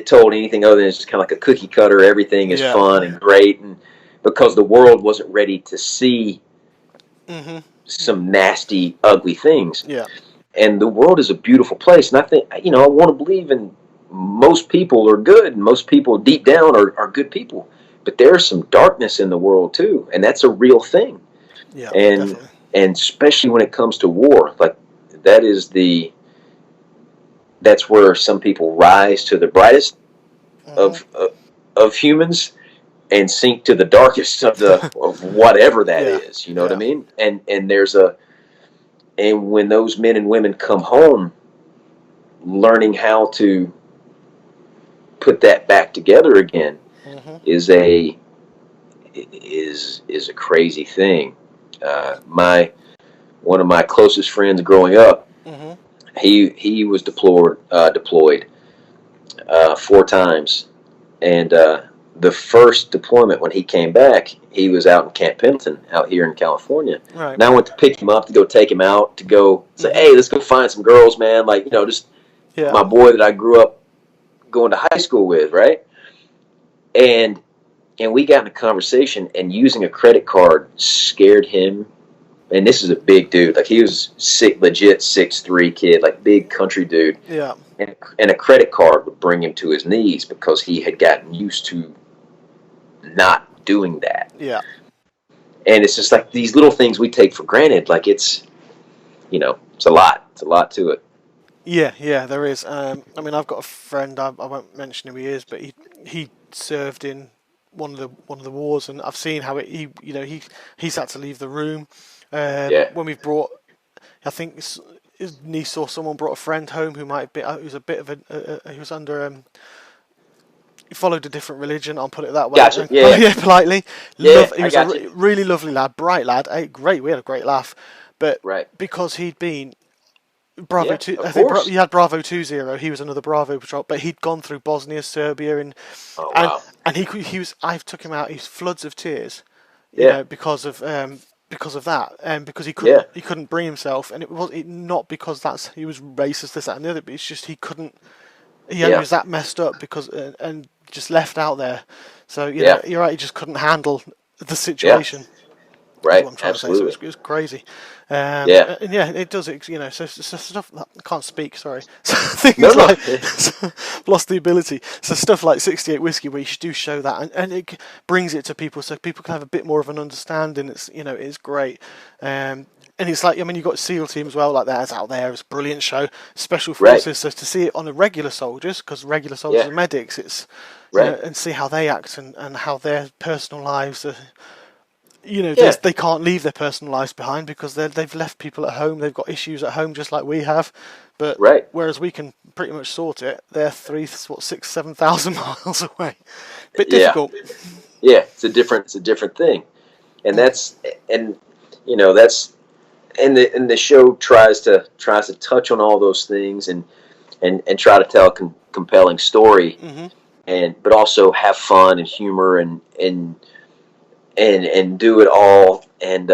told anything other than it's just kind of like a cookie cutter. Everything is Yeah. fun and great, and because the world wasn't ready to see Mhm. some nasty, ugly things. Yeah. And the world is a beautiful place, and I think, I want to believe in most people are good, and most people deep down are good people. But there's some darkness in the world too, and that's a real thing. Yeah. And Definitely. especially when it comes to war, like that is the that's where some people rise to the brightest Mhm. of of humans and sink to the darkest of whatever that Yeah. is. You know what I Yeah. mean? And when those men and women come home, learning how to put that back together again Mhm. is a crazy thing. My One of my closest friends growing up, Mhm. he was deployed 4 times, and the first deployment when he came back, he was out in Camp Pendleton, out here in California. Right. And I went to pick him up to go take him out to go say, Mhm. hey, let's go find some girls, man. Like, just Yeah. my boy that I grew up going to high school with, right? And we got in a conversation, and using a credit card scared him. And this is a big dude, like he was legit 6'3" kid, like big country dude. Yeah. And a credit card would bring him to his knees because he had gotten used to not doing that. Yeah. And it's just like these little things we take for granted. Like it's a lot. It's a lot to it. Yeah. Yeah. There is. I mean, I've got a friend. I won't mention who he is, but he served in one of the wars, and I've seen how he's had to leave the room. Yeah. When we've brought, I think his niece or someone brought a friend home who might be who was a bit of he was under he followed a different religion. I'll put it that way. Gotcha. Yeah. Yeah, politely. Yeah. He I was a got you. really lovely lad, bright lad. Great. We had a great laugh, but Right. because he'd been Bravo Yeah. two. Of I think course. he had Bravo 20. He was another Bravo patrol, but he'd gone through Bosnia, Serbia, and Oh and wow. and he was. I took him out. He's floods of tears, Yeah. because of that, and because Yeah. he couldn't bring himself, and not because he was racist, this that and the other, but it's just he couldn't. He Yeah. was that messed up because and just left out there. So Yeah. you're right. He just couldn't handle the Yeah. situation. Is Right. what I'm trying to say. So Absolutely. it was crazy. Yeah. And yeah, it does. So stuff that I can't speak. Sorry. So things No. like lost the ability. So stuff like 68 whiskey, where you do show that, and it brings it to people, so people can have a bit more of an understanding. It's great. And it's like, I mean, you've got SEAL team as well, like that's out there. It's a brilliant show. Special Right. forces. So to see it on the regular soldiers, because regular soldiers Yeah. are medics, it's Right. and see how they act and how their personal lives are. Yeah. They can't leave their personal lives behind because they've left people at home. They've got issues at home just like we have, but Right. whereas we can pretty much sort it, they're 7,000 miles away. Bit Yeah. difficult. Yeah. It's a different thing, and and that's and the show tries to touch on all those things, and try to tell a compelling story, Hmm. but also have fun and humor, and do it all. And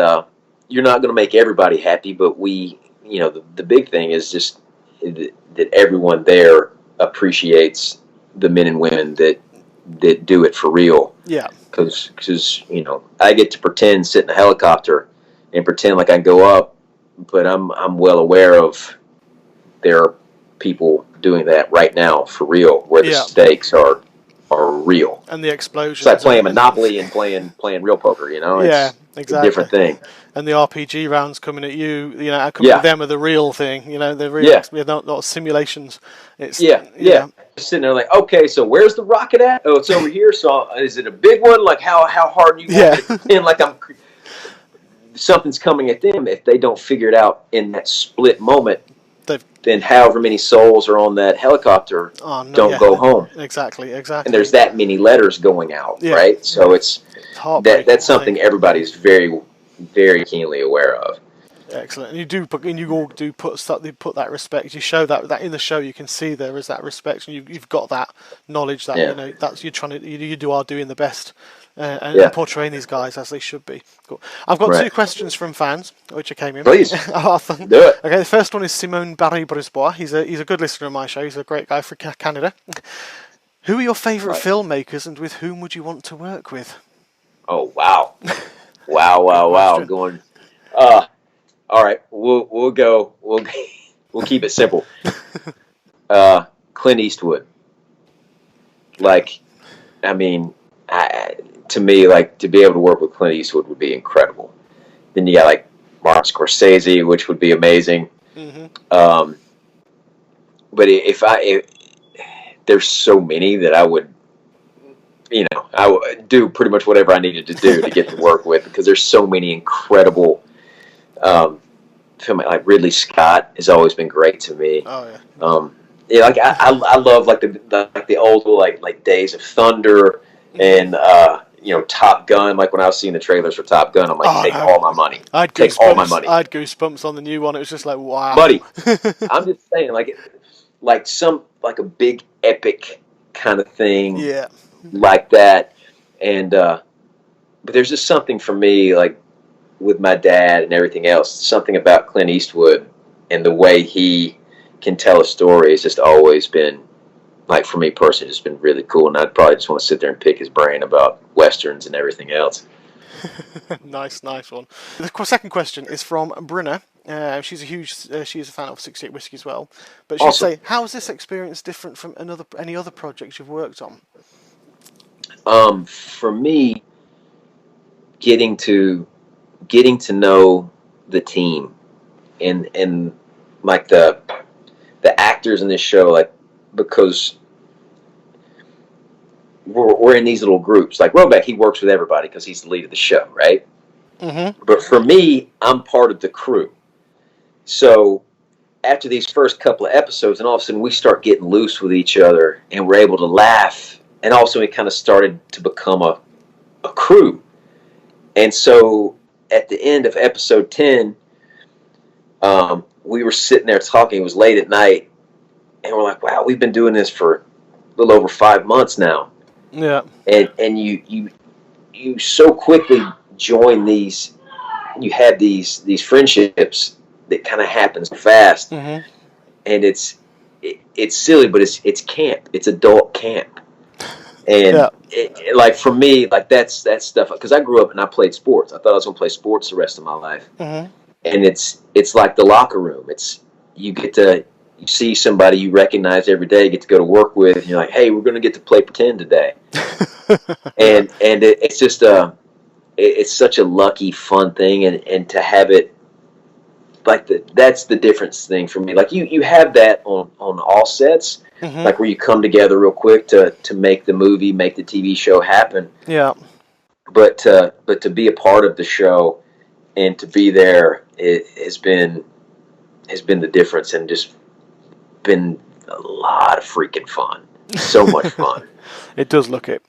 you're not going to make everybody happy, but the big thing is just that everyone there appreciates the men and women that do it for real. Yeah, Because I get to pretend, sit in a helicopter and pretend like I can go up, but I'm well aware of there are people doing that right now for real, where the Yeah. stakes are real. And the explosions. It's like playing Monopoly and playing real poker. You know, Yeah, it's exactly. a different thing. And the RPG rounds coming at you, coming Yeah. at them are the real thing. The real, Yeah. not simulations. It's Yeah. Sitting there like, okay, so where's the rocket at? Oh, it's over here. So is it a big one? Like how hard you want me to pretend like something's coming at them? If they don't figure it out in that split moment, then however many souls are on that helicopter don't go home. Exactly. And there's that many letters going out, right? So it's that's something everybody's very, very keenly aware of. Excellent, and you all do put that respect. You show that in the show. You can see there is that respect, and you've got that knowledge that that's you're trying to you are doing the best and portraying these guys as they should be. Cool. I've got 2 questions from fans which came in. Please do it. Okay, the first one is Simone Barry-Brisbois. He's a good listener of my show. He's a great guy for Canada. Who are your favourite filmmakers, and with whom would you want to work with? Oh wow, wow! Going. All right, we'll go. We'll keep it simple. Clint Eastwood. Like, I mean, to me, like to be able to work with Clint Eastwood would be incredible. Then you got like Martin Scorsese, which would be amazing. Mm-hmm. But if there's so many that I would, I would do pretty much whatever I needed to do to get to work with, because there's so many incredible. Film like Ridley Scott has always been great to me. Oh yeah. Like I love like the old like Days of Thunder and Top Gun. Like when I was seeing the trailers for Top Gun, I'm like, all my money. Take all my money. I had goosebumps on the new one. It was just like, wow, buddy. I'm just saying, like a big epic kind of thing, like that. And but there's just something for me like. With my dad and everything else, something about Clint Eastwood and the way he can tell a story has just always been, like for me personally, just been really cool. And I'd probably just want to sit there and pick his brain about westerns and everything else. Nice one. The second question is from Brynna. She's a fan of 68 Whiskey as well. But she'd say, how is this experience different from any other projects you've worked on? For me, getting to know the team and like the actors in this show, like because we're in these little groups. Like Robeck, he works with everybody because he's the lead of the show, right? Mm-hmm. But for me, I'm part of the crew. So after these first couple of episodes, and all of a sudden we start getting loose with each other, and we're able to laugh, and all of a sudden we kind of started to become a crew. And so at the end of episode 10, we were sitting there talking. It was late at night, and we're like, "Wow, we've been doing this for a little over 5 months now." Yeah. And you so quickly join these. You have these friendships that kind of happens fast, and it's silly, but it's camp. It's adult camp, and. Like for me, like that's stuff, because I grew up and I played sports. I thought I was gonna play sports the rest of my life, and it's like the locker room. It's you see somebody you recognize every day, get to go to work with, and you're like, hey, we're gonna get to play pretend today, and it's just it's such a lucky, fun thing, and to have it like that's the difference thing for me. Like you have that on all sets. Like where you come together real quick to make the movie, make the TV show happen. Yeah. But to be a part of the show and to be there, it has been the difference, and just been a lot of freaking fun. So much fun. It does look it.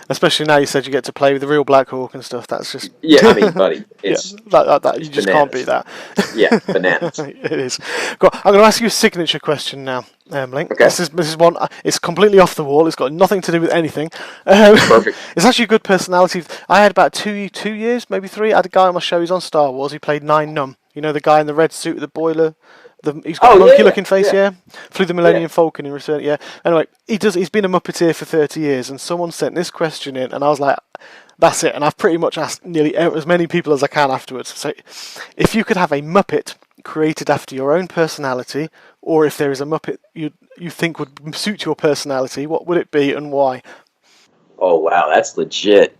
Especially now you said you get to play with the real Black Hawk and stuff. That's just I mean, buddy, it's that you bananas. just can't beat that. Yeah, bananas. It is. I'm going to ask you a signature question now, Linc. Okay. This is one. It's completely off the wall. It's got nothing to do with anything. Perfect. It's actually a good personality. I had about 2 years, maybe 3. I had a guy on my show. He's on Star Wars. He played Nine Num. You know, the guy in the red suit with the boiler. He's got a monkey-looking face, Flew the Millennium Falcon in return, Anyway, he's been a Muppeteer for 30 years, and someone sent this question in, and I was like, that's it. And I've pretty much asked nearly as many people as I can afterwards. So, if you could have a Muppet created after your own personality, or if there is a Muppet you think would suit your personality, what would it be and why? Oh wow, that's legit.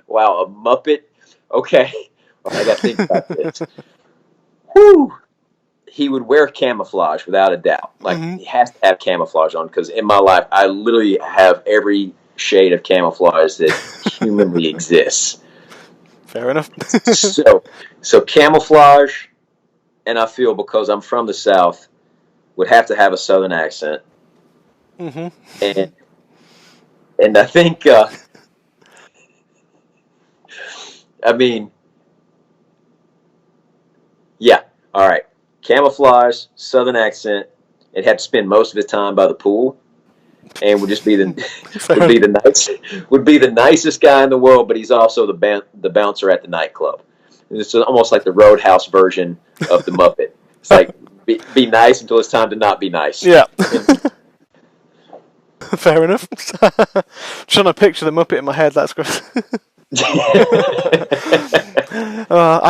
Wow, a Muppet. Okay, I got to think about this. Whew. He would wear camouflage without a doubt. Like Hmm. he has to have camouflage on because in my life I literally have every shade of camouflage that humanly exists. Fair enough. So, so camouflage, and I feel because I'm from the South, would have to have a Southern accent, Hmm. and I think, I mean, yeah, all right, camouflage, Southern accent. It had to spend most of his time by the pool, and would just be the Fair enough. would be the nicest guy in the world. But he's also the bouncer at the nightclub. It's almost like the Roadhouse version of the Muppet. It's like be nice until it's time to not be nice. Yeah. And Fair enough. Trying to picture the Muppet in my head. That's great.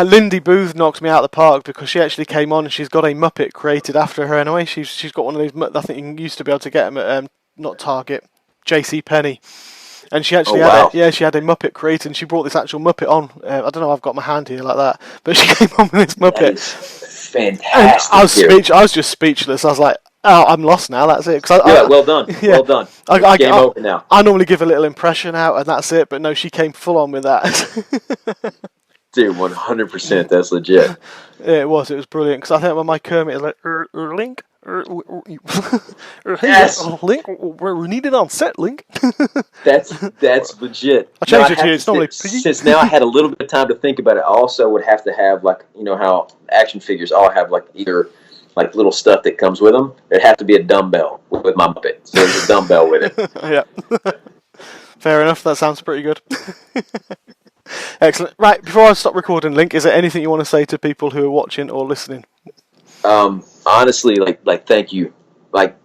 Lindy Booth knocked me out of the park because she actually came on and she's got a Muppet created after her anyway. She's got one of those. I think you used to be able to get them at not Target, J.C. Penney. And she oh actually had wow, she had a Muppet created and she brought this actual Muppet on. I don't know, I've got my hand here like that, but she came on with this that is Muppet, and fantastic. Here, I was just speechless. I was like, oh, I'm lost now. That's it. yeah, well done, Yeah, well done. I, It's I, game I, over now, I normally give a little impression out and that's it, but no, she came full on with that. dude. 100%. That's legit. Yeah, it was brilliant because I think when my Kermit is like, Link, hey, Yes, Link, we need it on set, Link. that's legit. I Now I changed it to have you. to It's normally Piggy. since now I had a little bit of time to think about it. I also would have to have like how action figures all have like either like little stuff that comes with them. There'd have to be a dumbbell with my Muppet. So there's a dumbbell with it. Yeah, fair enough. That sounds pretty good. Excellent. Right, before I stop recording, Link, is there anything you want to say to people who are watching or listening? Honestly, thank you,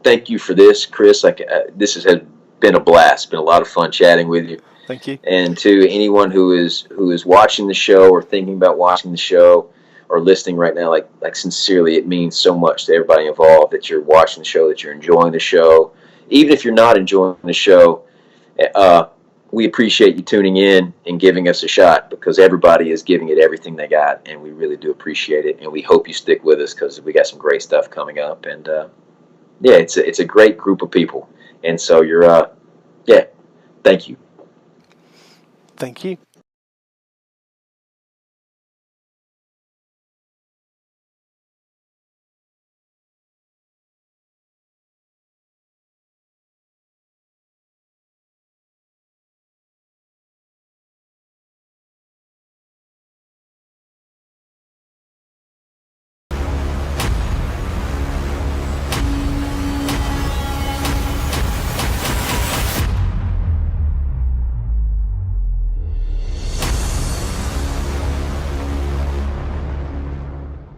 thank you for this, Chris. Has been a blast. It's been a lot of fun chatting with you. Thank you. And to anyone who is watching the show or thinking about watching the show or listening right now, sincerely, it means so much to everybody involved that you're watching the show, that you're enjoying the show. Even if you're not enjoying the show, we appreciate you tuning in and giving us a shot because everybody is giving it everything they got, and we really do appreciate it. And we hope you stick with us because we got some great stuff coming up. And yeah, it's a great group of people, and so you're yeah, thank you. Thank you.